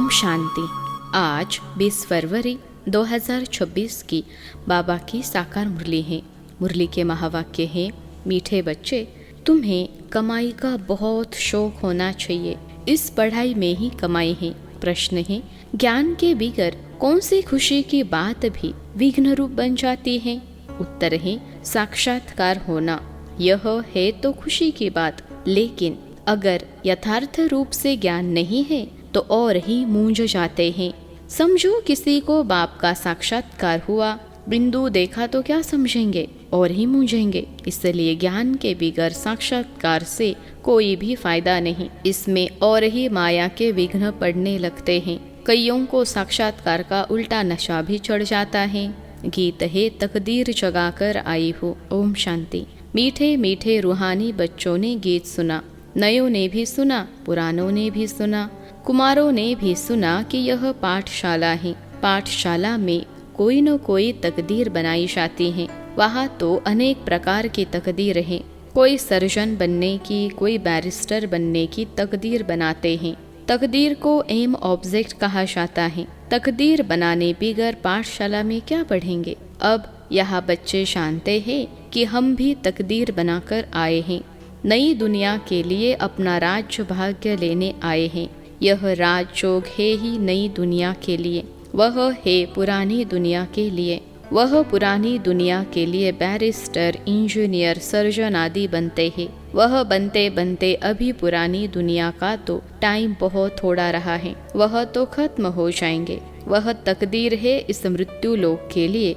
ओम शांति। आज 20 फरवरी 2026 की बाबा की साकार मुरली है। मुरली के महावाक्य है, मीठे बच्चे, तुम्हें कमाई का बहुत शौक होना चाहिए। इस पढ़ाई में ही कमाई है। प्रश्न है, ज्ञान के बिगर कौन सी खुशी की बात भी विघ्न रूप बन जाती है? उत्तर है, साक्षात्कार होना। यह है तो खुशी की बात, लेकिन अगर यथार्थ रूप से ज्ञान नहीं है तो और ही मूंझ जाते हैं। समझो किसी को बाप का साक्षात्कार हुआ, बिंदु देखा तो क्या समझेंगे? और ही मूंझेंगे। इसलिए ज्ञान के बिगर साक्षात्कार से कोई भी फायदा नहीं। इसमें और ही माया के विघ्न पड़ने लगते हैं। कईयों को साक्षात्कार का उल्टा नशा भी चढ़ जाता है। गीत है, तकदीर जगाकर आई हो। ओम शांति। मीठे मीठे रूहानी बच्चों ने गीत सुना। नयों ने भी सुना, पुरानों ने भी सुना, कुमारों ने भी सुना कि यह पाठशाला है। पाठशाला में कोई न कोई तकदीर बनाई जाती है। वहाँ तो अनेक प्रकार की तकदीर है। कोई सर्जन बनने की, कोई बैरिस्टर बनने की तकदीर बनाते हैं। तकदीर को एम ऑब्जेक्ट कहा जाता है। तकदीर बनाने बिगर पाठशाला में क्या पढ़ेंगे? अब यहाँ बच्चे जानते हैं कि हम भी तकदीर बनाकर आए हैं। नई दुनिया के लिए अपना राज्य भाग्य लेने आए हैं। यह राजयोग है ही नई दुनिया के लिए, वह है पुरानी दुनिया के लिए। वह पुरानी दुनिया के लिए बैरिस्टर, इंजीनियर, सर्जन आदि बनते हैं। वह बनते बनते अभी पुरानी दुनिया का तो टाइम बहुत थोड़ा रहा है, वह तो खत्म हो जाएंगे। वह तकदीर है इस मृत्यु लोक के लिए,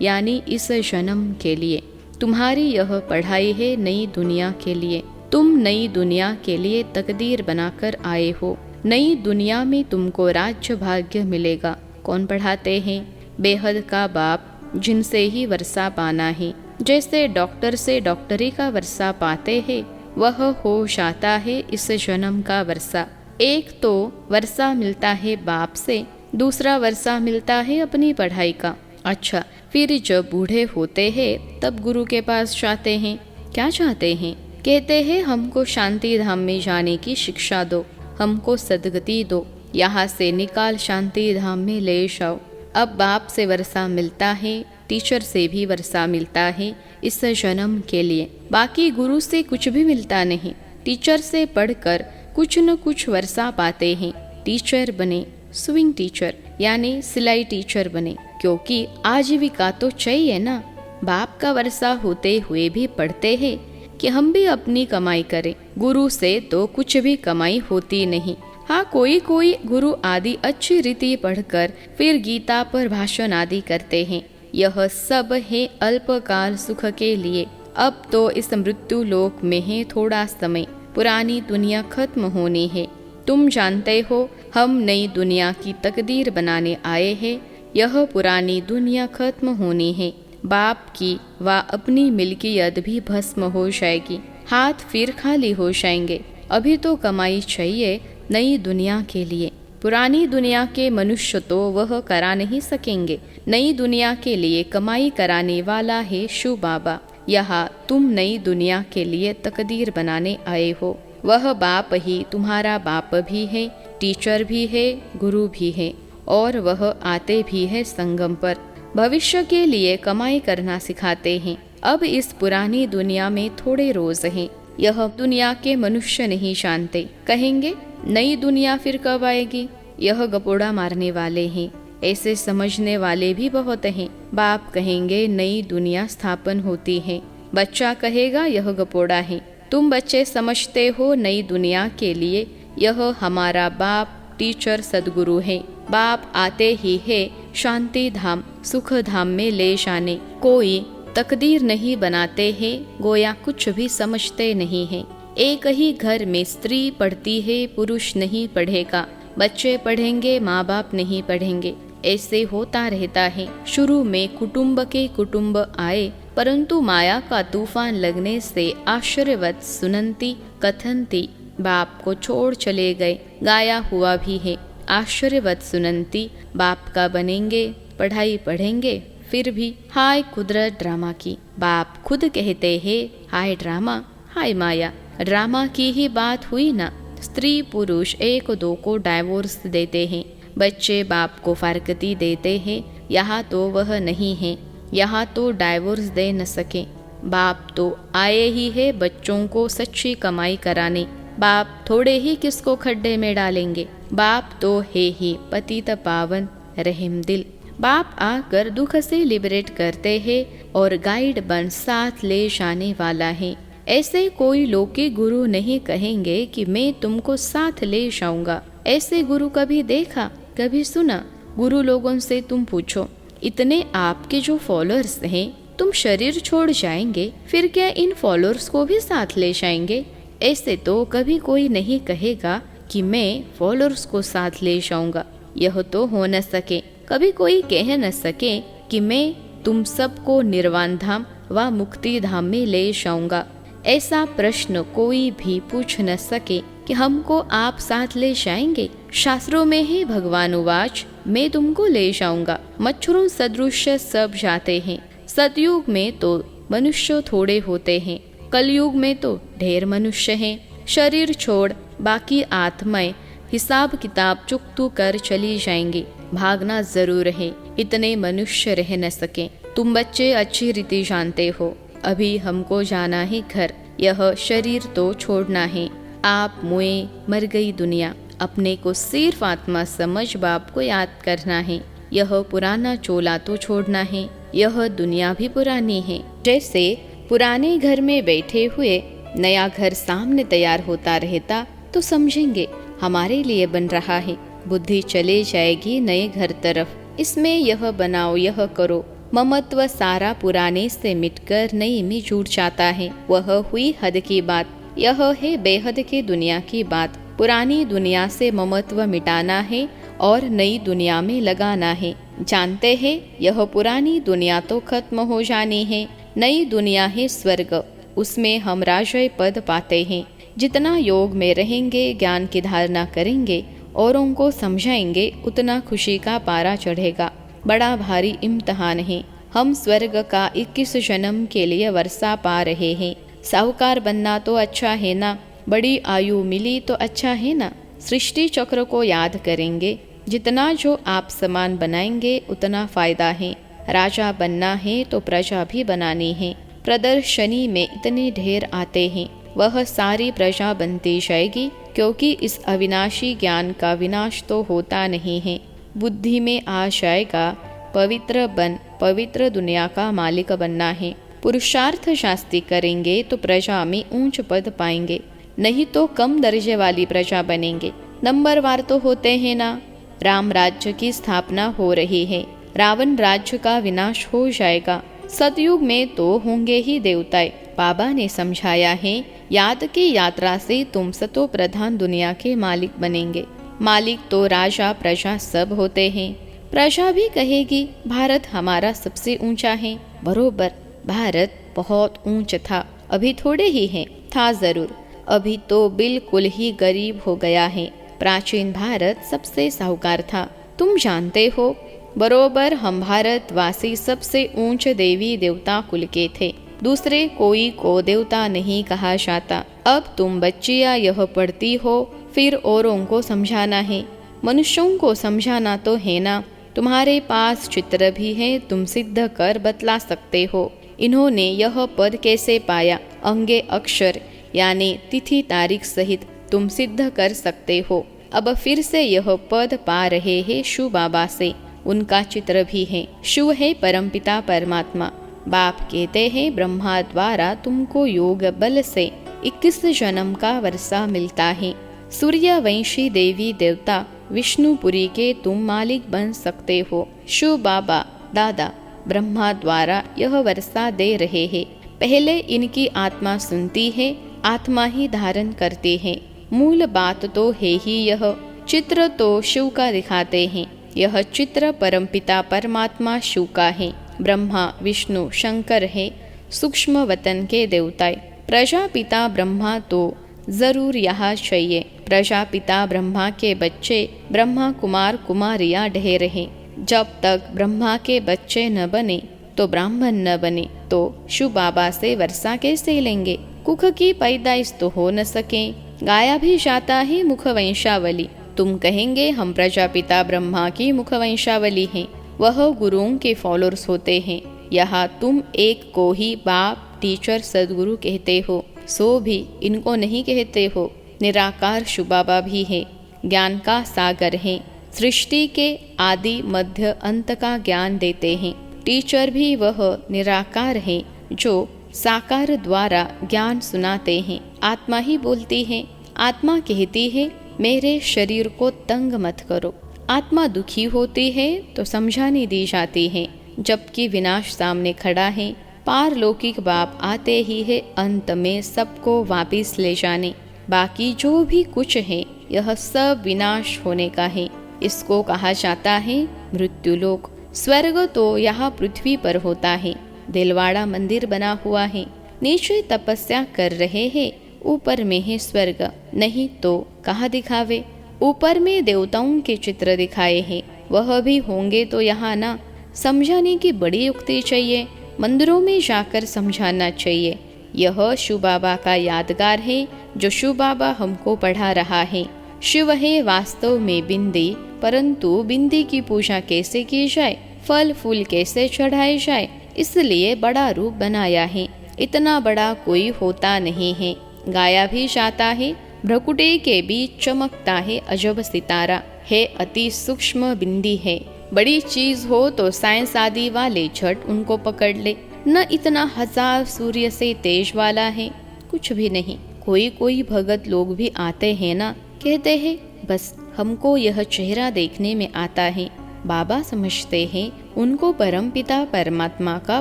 यानी इस जन्म के लिए। तुम्हारी यह पढ़ाई है नई दुनिया के लिए। तुम नई दुनिया के लिए तकदीर बनाकर आए हो। नई दुनिया में तुमको राज्य भाग्य मिलेगा। कौन पढ़ाते हैं? बेहद का बाप, जिनसे ही वर्षा पाना है। जैसे डॉक्टर से डॉक्टरी का वर्षा पाते हैं, वह हो जाता है इस जन्म का वर्षा। एक तो वर्षा मिलता है बाप से, दूसरा वर्षा मिलता है अपनी पढ़ाई का। अच्छा, फिर जब बूढ़े होते हैं तब गुरु के पास जाते हैं। क्या चाहते हैं? कहते हैं हमको शांति धाम में जाने की शिक्षा दो, हमको सदगति दो, यहाँ से निकाल शांति धाम में ले जाओ। अब बाप से वर्षा मिलता है, टीचर से भी वर्षा मिलता है इस जन्म के लिए। बाकी गुरु से कुछ भी मिलता नहीं। टीचर से पढ़कर कुछ न कुछ वर्षा पाते हैं। टीचर बने, स्विंग टीचर यानी सिलाई टीचर बने, क्योंकि आजीविका तो चाहिए ना। बाप का वर्षा होते हुए भी पढ़ते हैं कि हम भी अपनी कमाई करें। गुरु से तो कुछ भी कमाई होती नहीं। हाँ, कोई कोई गुरु आदि अच्छी रीति पढ़कर फिर गीता पर भाषण आदि करते हैं। यह सब है अल्पकाल सुख के लिए। अब तो इस मृत्यु लोक में है थोड़ा समय, पुरानी दुनिया खत्म होनी है। तुम जानते हो हम नई दुनिया की तकदीर बनाने आए हैं। यह पुरानी दुनिया खत्म होनी है। बाप की व अपनी मिल्कियत भी भस्म हो जाएगी। हाथ फिर खाली हो जाएंगे। अभी तो कमाई चाहिए नई दुनिया के लिए। पुरानी दुनिया के मनुष्य तो वह करा नहीं सकेंगे। नई दुनिया के लिए कमाई कराने वाला है शिव बाबा। यहाँ तुम नई दुनिया के लिए तकदीर बनाने आए हो। वह बाप ही तुम्हारा बाप भी है, टीचर भी है, गुरु भी है, और वह आते भी है संगम पर। भविष्य के लिए कमाई करना सिखाते हैं। अब इस पुरानी दुनिया में थोड़े रोज हैं। यह दुनिया के मनुष्य नहीं जानते। कहेंगे नई दुनिया फिर कब आएगी? यह गपोड़ा मारने वाले हैं। ऐसे समझने वाले भी बहुत हैं। बाप कहेंगे नई दुनिया स्थापन होती है। बच्चा कहेगा यह गपोड़ा है। तुम बच्चे समझते हो नई दुनिया के लिए यह हमारा बाप, टीचर, सदगुरु है। बाप आते ही है शांति धाम, सुख धाम में ले जाने। कोई तकदीर नहीं बनाते हैं, गोया कुछ भी समझते नहीं हैं। एक ही घर में स्त्री पढ़ती है, पुरुष नहीं पढ़ेगा। बच्चे पढ़ेंगे, माँ बाप नहीं पढ़ेंगे। ऐसे होता रहता है। शुरू में कुटुंब के कुटुंब आए, परंतु माया का तूफान लगने से आश्चर्यवत सुनंती कथनती बाप को छोड़ चले गए। गाया हुआ भी है, आश्चर्यवत सुनंती बाप का बनेंगे, पढ़ाई पढ़ेंगे, फिर भी हाय कुदरत ड्रामा की। बाप खुद कहते हैं हाय ड्रामा, हाय माया। ड्रामा की ही बात हुई ना। स्त्री पुरुष एक दो को डाइवोर्स देते हैं। बच्चे बाप को फारकती देते हैं, यहाँ तो वह नहीं है, यहाँ तो डाइवोर्स दे न सके। बाप तो आए ही है बच्चों को सच्ची कमाई कराने, बाप थोड़े ही किसको खड्डे में डालेंगे। बाप तो है ही पतित पावन रहम दिल। बाप आकर दुख से लिबरेट करते हैं और गाइड बन साथ ले जाने वाला है। ऐसे कोई लौकिक गुरु नहीं कहेंगे कि मैं तुमको साथ ले जाऊंगा। ऐसे गुरु कभी देखा, कभी सुना? गुरु लोगों से तुम पूछो, इतने आपके जो फॉलोअर्स हैं, तुम शरीर छोड़ जाएंगे, फिर क्या इन फॉलोअर्स को भी साथ ले जाएंगे? ऐसे तो कभी कोई नहीं कहेगा कि मैं फॉलोअर्स को साथ ले जाऊंगा। यह तो हो न सके। कभी कोई कह न सके कि मैं तुम सबको निर्वाण धाम व मुक्ति धाम में ले जाऊंगा। ऐसा प्रश्न कोई भी पूछ न सके कि हमको आप साथ ले जाएंगे। शास्त्रों में ही भगवान उवाच, मैं तुमको ले जाऊंगा। मच्छरों सदृश सब जाते हैं। सतयुग में तो मनुष्य थोड़े होते हैं, कलयुग में तो ढेर मनुष्य हैं। शरीर छोड़ बाकी आत्माएं हिसाब किताब चुकतू कर चली जाएंगी। भागना जरूर है, इतने मनुष्य रह न सके। तुम बच्चे अच्छी रीति जानते हो, अभी हमको जाना है घर, यह शरीर तो छोड़ना है। आप मुए मर गई दुनिया, अपने को सिर्फ आत्मा समझ बाप को याद करना है। यह पुराना चोला तो छोड़ना है, यह दुनिया भी पुरानी है। जैसे पुराने घर में बैठे हुए नया घर सामने तैयार होता रहता तो समझेंगे हमारे लिए बन रहा है। बुद्धि चले जाएगी नए घर तरफ, इसमें यह बनाओ, यह करो। ममत्व सारा पुराने से मिटकर नई में जुड़ जाता है। वह हुई हद की बात, यह है बेहद की दुनिया की बात। पुरानी दुनिया से ममत्व मिटाना है और नई दुनिया में लगाना है। जानते हैं यह पुरानी दुनिया तो खत्म हो जानी है, नई दुनिया है स्वर्ग, उसमें हम राजय पद पाते हैं। जितना योग में रहेंगे, ज्ञान की धारणा करेंगे, औरों को समझाएंगे, उतना खुशी का पारा चढ़ेगा। बड़ा भारी इम्तहान है। हम स्वर्ग का 21 जन्म के लिए वर्षा पा रहे हैं। साहूकार बनना तो अच्छा है ना, बड़ी आयु मिली तो अच्छा है ना। सृष्टि चक्र को याद करेंगे, जितना जो आप समान बनाएंगे उतना फायदा है। राजा बनना है तो प्रजा भी बनानी है। प्रदर्शनी में इतने ढेर आते हैं, वह सारी प्रजा बनती जाएगी, क्योंकि इस अविनाशी ज्ञान का विनाश तो होता नहीं है। बुद्धि में आ जाएगा पवित्र बन पवित्र दुनिया का मालिक बनना है। पुरुषार्थ शास्त्री करेंगे तो प्रजा में ऊंच पद पाएंगे, नहीं तो कम दर्जे वाली प्रजा बनेंगे। नंबरवार तो होते हैं ना। राम राज्य की स्थापना हो रही है, रावण राज्य का विनाश हो जाएगा। सतयुग में तो होंगे ही देवताएं। बाबा ने समझाया है, याद की यात्रा से तुम सतो प्रधान दुनिया के मालिक बनेंगे। मालिक तो राजा प्रजा सब होते हैं। प्रजा भी कहेगी भारत हमारा सबसे ऊंचा है। बरोबर, भारत बहुत ऊंच था, अभी थोड़े ही है, था जरूर, अभी तो बिल्कुल ही गरीब हो गया है। प्राचीन भारत सबसे साहूकार था, तुम जानते हो। बरोबर, हम भारतवासी सबसे ऊंच देवी देवता कुल के थे, दूसरे कोई को देवता नहीं कहा जाता। अब तुम बच्चियां यह पढ़ती हो, फिर औरों को समझाना है। मनुष्यों को समझाना तो है ना। तुम्हारे पास चित्र भी है, तुम सिद्ध कर बतला सकते हो। इन्होंने यह पद कैसे पाया, अंगे अक्षर यानी तिथि तारीख सहित तुम सिद्ध कर सकते हो। अब फिर से यह पद पा रहे हैं शिव बाबा से, उनका चित्र भी है। शिव है परमपिता परमात्मा। बाप कहते हैं ब्रह्मा द्वारा तुमको योग बल से 21 जन्म का वर्षा मिलता है। सूर्यवंशी देवी देवता विष्णुपुरी के तुम मालिक बन सकते हो। शिव बाबा दादा ब्रह्मा द्वारा यह वर्षा दे रहे हैं। पहले इनकी आत्मा सुनती है, आत्मा ही धारण करते हैं। मूल बात तो है ही यह। चित्र तो शिव का दिखाते हैं, यह चित्र परमपिता परमात्मा शिव का है। ब्रह्मा विष्णु शंकर है, सूक्ष्म वतन के देवताएं। प्रजापिता ब्रह्मा तो जरूर यहाँ चाहिए। प्रजापिता ब्रह्मा के बच्चे ब्रह्मा कुमार कुमारियाँ ढेर हैं। जब तक ब्रह्मा के बच्चे न बने तो ब्राह्मण न बने तो शिव बाबा से वर्षा कैसे लेंगे। कुख की पैदाइश तो हो न सके। गाया भी जाता है मुख वंशावली, तुम कहेंगे हम प्रजापिता ब्रह्मा की मुखवंशावली हैं, वह गुरुओं के फॉलोअर्स होते हैं। यहाँ तुम एक को ही बाप, टीचर, सदगुरु कहते हो, सो भी इनको नहीं कहते हो। निराकार शिव बाबा भी है, ज्ञान का सागर है, सृष्टि के आदि मध्य अंत का ज्ञान देते हैं। टीचर भी वह निराकार है जो साकार द्वारा ज्ञान सुनाते हैं। आत्मा ही बोलती है, आत्मा कहती है मेरे शरीर को तंग मत करो। आत्मा दुखी होती है तो समझाने दी जाती है, जबकि विनाश सामने खड़ा है। पारलौकिक बाप आते ही है अंत में सबको वापिस ले जाने। बाकी जो भी कुछ है यह सब विनाश होने का है। इसको कहा जाता है मृत्युलोक। स्वर्ग तो यहाँ पृथ्वी पर होता है। दिलवाड़ा मंदिर बना हुआ है, नीचे तपस्या कर रहे हैं, ऊपर में है स्वर्ग। नहीं तो कहाँ दिखावे। ऊपर में देवताओं के चित्र दिखाए हैं, वह भी होंगे तो यहाँ ना। समझाने की बड़ी युक्ति चाहिए, मंदिरों में जाकर समझाना चाहिए। यह शिव बाबा का यादगार है जो शिव बाबा हमको पढ़ा रहा है। शिव है वास्तव में बिंदी, परंतु बिंदी की पूजा कैसे की जाए, फल फूल कैसे चढ़ाए जाए, इसलिए बड़ा रूप बनाया है। इतना बड़ा कोई होता नहीं है। गाया भी जाता है, भ्रकुटे के बीच चमकता है अजब सितारा, है अति सूक्ष्म बिंदी है। बड़ी चीज हो तो साइंस आदि वाले झट उनको पकड़ ले, न इतना हजार सूर्य से तेज वाला है, कुछ भी नहीं। कोई कोई भगत लोग भी आते हैं ना, कहते हैं बस हमको यह चेहरा देखने में आता है। बाबा समझते हैं उनको परमपिता परमात्मा का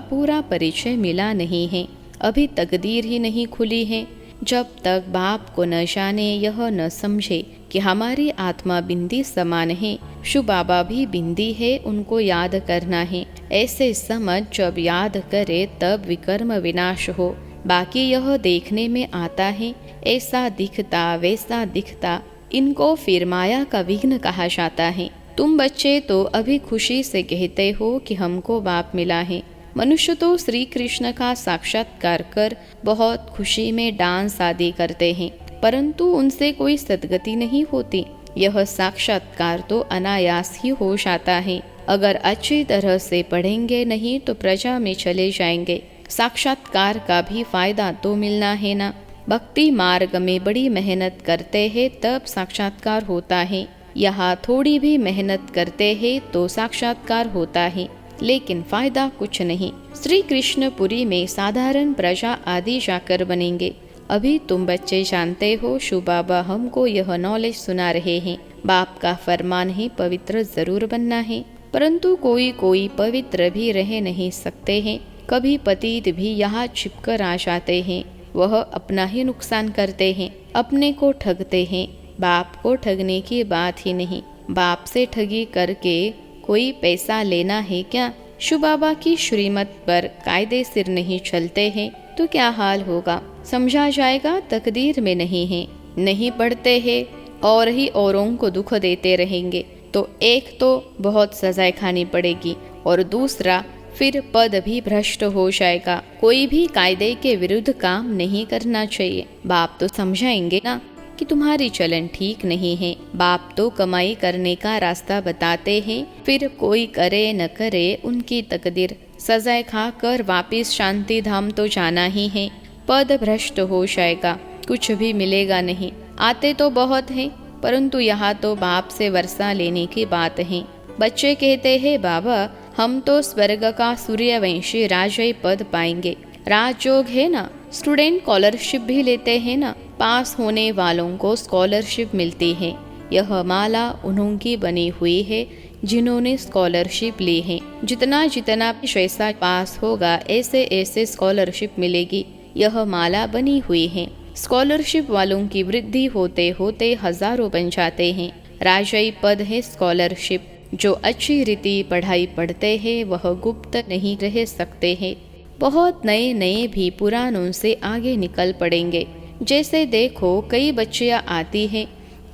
पूरा परिचय मिला नहीं है, अभी तकदीर ही नहीं खुली है। जब तक बाप को न जाने, यह न समझे कि हमारी आत्मा बिंदी समान है, शिव बाबा भी बिंदी है, उनको याद करना है। ऐसे समझ जब याद करे तब विकर्म विनाश हो। बाकी यह देखने में आता है, ऐसा दिखता वैसा दिखता, इनको फिर माया का विघ्न कहा जाता है। तुम बच्चे तो अभी खुशी से कहते हो कि हमको बाप मिला है। मनुष्य तो श्री कृष्ण का साक्षात्कार कर बहुत खुशी में डांस आदि करते हैं, परंतु उनसे कोई सद्गति नहीं होती। यह साक्षात्कार तो अनायास ही हो जाता है। अगर अच्छी तरह से पढ़ेंगे नहीं तो प्रजा में चले जाएंगे। साक्षात्कार का भी फायदा तो मिलना है ना। भक्ति मार्ग में बड़ी मेहनत करते हैं तब साक्षात्कार होता है। यहाँ थोड़ी भी मेहनत करते हैं तो साक्षात्कार होता है, लेकिन फायदा कुछ नहीं। श्री कृष्णपुरी में साधारण प्रजा आदि जाकर बनेंगे। अभी तुम बच्चे जानते हो शिव बाबा हमको यह नॉलेज सुना रहे हैं। बाप का फरमान ही पवित्र जरूर बनना है, परंतु कोई कोई पवित्र भी रह नहीं सकते हैं। कभी पतित भी यहाँ छिपकर आ जाते हैं, वह अपना ही नुकसान करते हैं, अपने को ठगते हैं। बाप को ठगने की बात ही नहीं, बाप से ठगी करके कोई पैसा लेना है क्या। शिव बाबा की श्रीमत पर कायदे सिर नहीं चलते हैं तो क्या हाल होगा, समझा जाएगा तकदीर में नहीं है। नहीं पढ़ते हैं और ही औरों को दुख देते रहेंगे तो एक तो बहुत सजाएं खानी पड़ेगी और दूसरा फिर पद भी भ्रष्ट हो जाएगा। कोई भी कायदे के विरुद्ध काम नहीं करना चाहिए। बाप तो समझाएंगे ना कि तुम्हारी चलन ठीक नहीं है। बाप तो कमाई करने का रास्ता बताते हैं, फिर कोई करे न करे उनकी तकदीर। सजाएं खाकर वापिस शांति धाम तो जाना ही है। पद भ्रष्ट हो जाएगा, कुछ भी मिलेगा नहीं। आते तो बहुत हैं, परंतु यहाँ तो बाप से वर्षा लेने की बात है। बच्चे कहते हैं बाबा हम तो स्वर्ग का सूर्यवंशी राजय पद पाएंगे। राजयोग है ना, स्टूडेंट स्कॉलरशिप भी लेते हैं ना, पास होने वालों को स्कॉलरशिप मिलती है। यह माला उन्हों की बनी हुई है जिन्होंने स्कॉलरशिप ली है। जितना जितना पैसा पास होगा ऐसे ऐसे स्कॉलरशिप मिलेगी। यह माला बनी हुई है। स्कॉलरशिप वालों की वृद्धि होते होते हजारों बन जाते हैं। राजई पद है स्कॉलरशिप। जो अच्छी रीति पढ़ाई पढ़ते हैं वह गुप्त नहीं रह सकते हैं। बहुत नए नए भी पुरानों से आगे निकल पड़ेंगे। जैसे देखो कई बच्चियां आती हैं,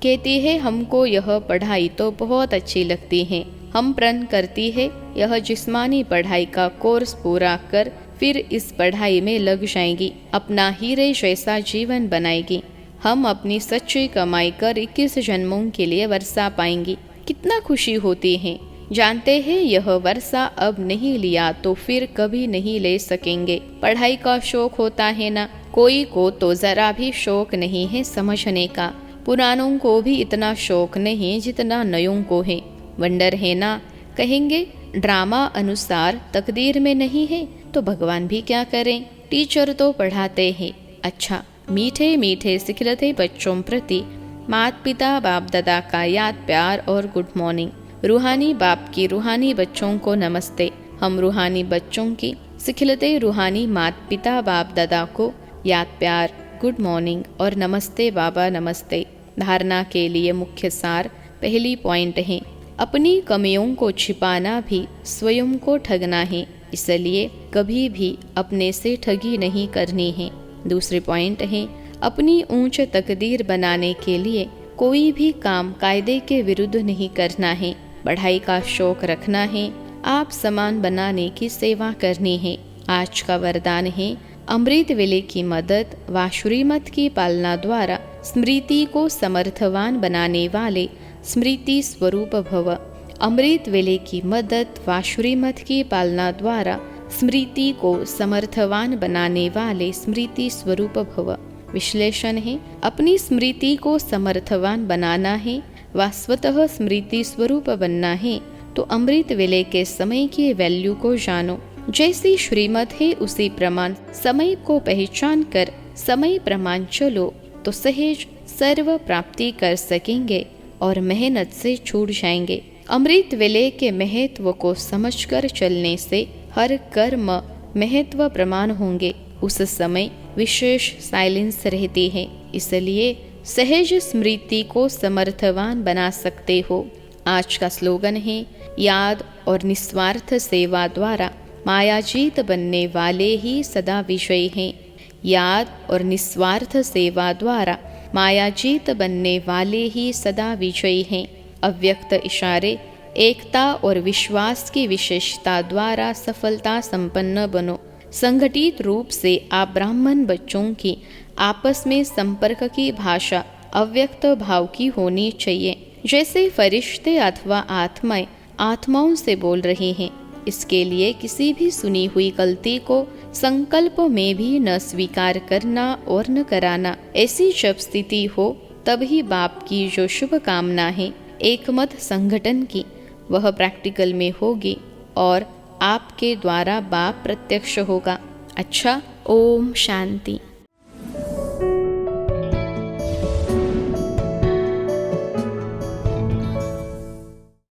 कहती है हमको यह पढ़ाई तो बहुत अच्छी लगती है, हम प्रण करती है यह जिस्मानी पढ़ाई का कोर्स पूरा कर फिर इस पढ़ाई में लग जाएंगी, अपना हीरे जैसा जीवन बनाएगी। हम अपनी सच्ची कमाई कर 21 जन्मों के लिए वर्षा पाएंगे। कितना खुशी होती है। जानते हैं यह वर्षा अब नहीं लिया तो फिर कभी नहीं ले सकेंगे। पढ़ाई का शौक होता है ना, कोई को तो जरा भी शौक नहीं है समझने का। पुरानों को भी इतना शौक नहीं जितना नयों को है। वंडर है ना, कहेंगे ड्रामा अनुसार तकदीर में नहीं है तो भगवान भी क्या करें। टीचर तो पढ़ाते हैं। अच्छा, मीठे मीठे सिखलते बच्चों प्रति माता पिता बाप दादा का याद प्यार और गुड मॉर्निंग। रूहानी बाप की रूहानी बच्चों को नमस्ते। हम रूहानी बच्चों की सिखलते रूहानी माता पिता बाप दादा को याद प्यार, गुड मॉर्निंग और नमस्ते बाबा नमस्ते। धारणा के लिए मुख्य सार पहली पॉइंट है, अपनी कमियों को छिपाना भी स्वयं को ठगना है, इसलिए कभी भी अपने से ठगी नहीं करनी है। दूसरी पॉइंट है, अपनी ऊंच तकदीर बनाने के लिए कोई भी काम कायदे के विरुद्ध नहीं करना है। पढ़ाई का शौक रखना है, आप समान बनाने की सेवा करनी है। आज का वरदान है, अमृत वेले की मदद व श्रीमत की पालना द्वारा स्मृति को समर्थवान बनाने वाले स्मृति स्वरूप भव। अमृत वेले की मदद व श्रीमत की पालना द्वारा स्मृति को समर्थवान बनाने वाले स्मृति स्वरूप भव। विश्लेषण है, अपनी स्मृति को समर्थवान बनाना है व स्वतः स्मृति स्वरूप बनना है तो अमृत वेले के समय की वैल्यू को जानो। जैसी श्रीमत है उसी प्रमाण समय को पहचान कर समय प्रमाण चलो तो सहज सर्व प्राप्ति कर सकेंगे और मेहनत से छूट जाएंगे। अमृत वेले के महत्व को समझकर चलने से हर कर्म महत्व प्रमाण होंगे। उस समय विशेष साइलेंस रहती है, इसलिए सहज स्मृति को समर्थवान बना सकते हो। आज का स्लोगन है, याद और निस्वार्थ सेवा द्वारा मायाजीत बनने वाले ही सदा विजयी हैं। याद और निस्वार्थ सेवा द्वारा मायाजीत बनने वाले ही सदा विजयी हैं। अव्यक्त इशारे, एकता और विश्वास की विशेषता द्वारा सफलता संपन्न बनो। संगठित रूप से आप ब्राह्मण बच्चों की आपस में संपर्क की भाषा अव्यक्त भाव की होनी चाहिए, जैसे फरिश्ते अथवा आत्माएं आत्माओं से बोल रहे हैं। इसके लिए किसी भी सुनी हुई गलती को संकल्प में भी न स्वीकार करना और न कराना। ऐसी जब स्थिति हो तभी बाप की जो शुभ कामना है एकमत संगठन की, वह प्रैक्टिकल में होगी और आपके द्वारा बाप प्रत्यक्ष होगा। अच्छा, ओम शांति।